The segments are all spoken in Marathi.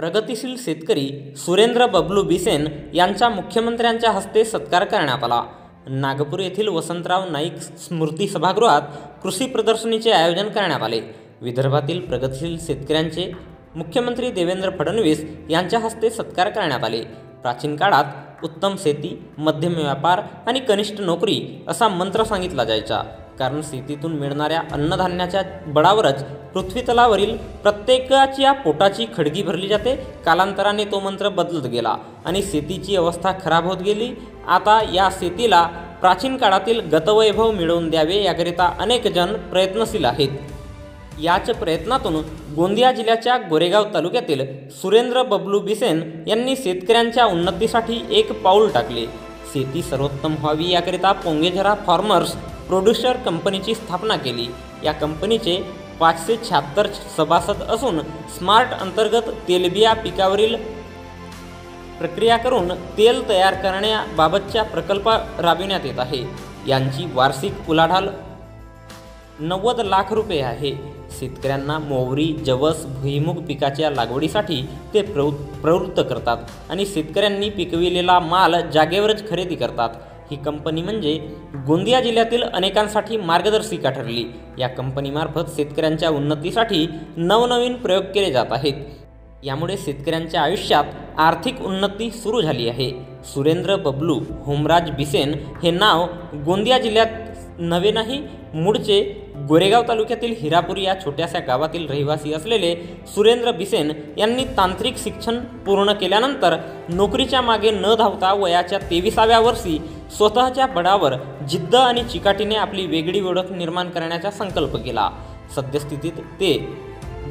प्रगतिशील शेतकरी सुरेंद्र बबलू बिसेन यांचा मुख्यमंत्र्यांच्या हस्ते सत्कार करण्यात आला। नागपूर येथील वसंतराव नाईक स्मृती सभागृहात कृषी प्रदर्शनीचे आयोजन करण्यात आले। विदर्भातील प्रगतिशील शेतकऱ्यांचे मुख्यमंत्री देवेंद्र फडणवीस यांच्या हस्ते सत्कार करण्यात आले। प्राचीन काळात उत्तम शेती, मध्यम व्यापार आणि कनिष्ठ नोकरी असा मंत्र सांगितला जायचा, कारण शेतीतून मिळणाऱ्या अन्नधान्याच्या बळावरच पृथ्वीतलावरील प्रत्येकाच्या पोटाची खळगी भरली जाते। कालांतराने तो मंत्र बदलत गेला आणि शेतीची अवस्था खराब होत गेली। आता या शेतीला प्राचीन काळातील गतवैभव मिळवून द्यावे याकरिता अनेक जण प्रयत्नशील आहेत। याच प्रयत्नातून गोंदिया जिल्ह्याच्या गोरेगाव तालुक्यातील सुरेंद्र बबलू बिसेन यांनी शेतकऱ्यांच्या उन्नतीसाठी एक पाऊल टाकले। शेती सर्वोत्तम व्हावी याकरिता पोंगेझरा फार्मर्स प्रोड्युसर कंपनीची स्थापना केली। या कंपनीचे 576 सभासद असून स्मार्ट अंतर्गत तेलबिया पिकावरील प्रक्रिया करून तेल तयार करण्याबाबतचा प्रकल्प राबविण्यात येत आहे। यांची वार्षिक उलाढाल 90 लाख रुपये आहे। शेतकऱ्यांना मोहरी, जवस, भुईमुग पिकाच्या लागवडीसाठी ते प्रवृत्त करतात आणि शेतकऱ्यांनी पिकविलेला माल जागेवरच खरेदी करतात। ही कंपनी म्हणजे गोंदिया जिल्ह्यातील अनेकांसाठी मार्गदर्शिका ठरली। या कंपनीमार्फत शेतकऱ्यांच्या उन्नतीसाठी नवनवीन प्रयोग केले जात आहेत। यामुळे शेतकऱ्यांच्या आयुष्यात आर्थिक उन्नती सुरू झाली आहे। सुरेंद्र बबलू होमराज बिसेन हे नाव गोंदिया जिल्ह्यात नवे नाही, मूळचे गोरेगाव तालुक्यातील हिरापूर या छोट्याशा गावातील रहिवासी असलेले सुरेंद्र बिसेन यांनी तांत्रिक शिक्षण पूर्ण केल्यानंतर नोकरीच्या मागे न धावता वयाच्या 23व्या वर्षी स्वतःच्या बळावर जिद्द आणि चिकाटीने आपली वेगळी ओळख निर्माण करण्याचा संकल्प केला। सद्यस्थितीत ते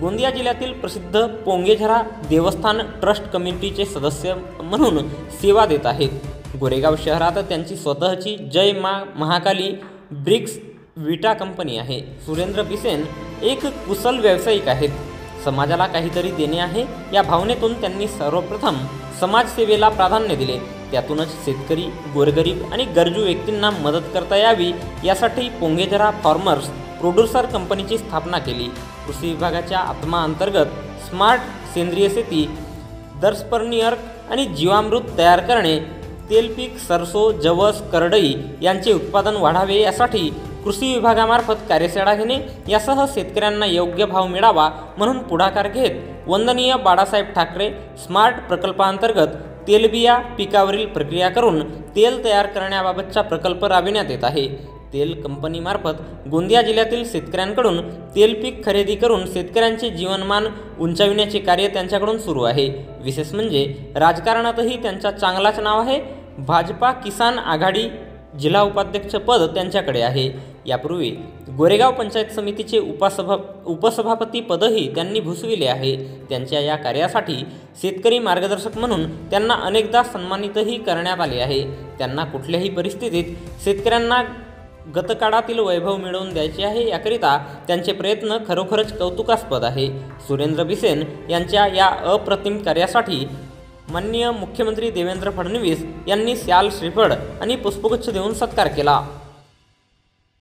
गोंदिया जिल्ह्यातील प्रसिद्ध पोंगेझरा देवस्थान ट्रस्ट कमिटीचे सदस्य म्हणून सेवा देत आहेत। गोरेगाव शहरात त्यांची स्वतःची जय महाकाली ब्रिक्स विटा कंपनी आहे। सुरेंद्र बिसेन एक कुशल व्यावसायिक आहेत। समाजाला काहीतरी देणे आहे या भावनेतून त्यांनी सर्वप्रथम समाजसेवेला प्राधान्य दिले। त्यातूनच शेतकरी, गोरगरीब आणि गरजू व्यक्तींना मदत करता यावी यासाठी पोंगेझरा फार्मर्स प्रोड्युसर कंपनीची स्थापना केली। कृषी विभागाच्या आत्मा अंतर्गत स्मार्ट सेंद्रिय शेती, दर्शपर्नियर आणि जीवामृत तयार करणे, तेलपीक, सरसो, जवस, करडई यांचे उत्पादन वाढावे यासाठी कृषी विभागामार्फत कार्यशाळा घेणे यासह शेतकऱ्यांना योग्य भाव मिळावा म्हणून पुढाकार घेत वंदनीय बाळासाहेब ठाकरे स्मार्ट प्रकल्पांतर्गत तेलबिया पिकावरील प्रक्रिया करून तेल तयार करण्याबाबतचा प्रकल्प राबविण्यात येत आहे। तेल कंपनीमार्फत गोंदिया जिल्ह्यातील शेतकऱ्यांकडून तेलपीक खरेदी करून शेतकऱ्यांचे जीवनमान उंचाविण्याचे कार्य त्यांच्याकडून सुरू आहे। विशेष म्हणजे राजकारणातही त्यांचा चांगलाच नाव आहे। भाजपा किसान आघाडी जिल्हा उपाध्यक्ष पद त्यांच्याकडे आहे। यापूर्वी गोरेगाव पंचायत समितीचे उपसभापती पदही त्यांनी भूषविले आहे। त्यांच्या या कार्यासाठी शेतकरी मार्गदर्शक म्हणून त्यांना अनेकदा सन्मानितही करण्यात आले आहे। त्यांना कुठल्याही परिस्थितीत शेतकऱ्यांना गतकाळातील वैभव मिळवून द्यायचे आहे याकरिता त्यांचे प्रयत्न खरोखरच कौतुकास्पद आहे। सुरेंद्र बिसेन यांच्या या अप्रतिम कार्यासाठी माननीय मुख्यमंत्री देवेंद्र फडणवीस यांनी शाल, श्रीफळ आणि पुष्पगुच्छ देऊन सत्कार केला।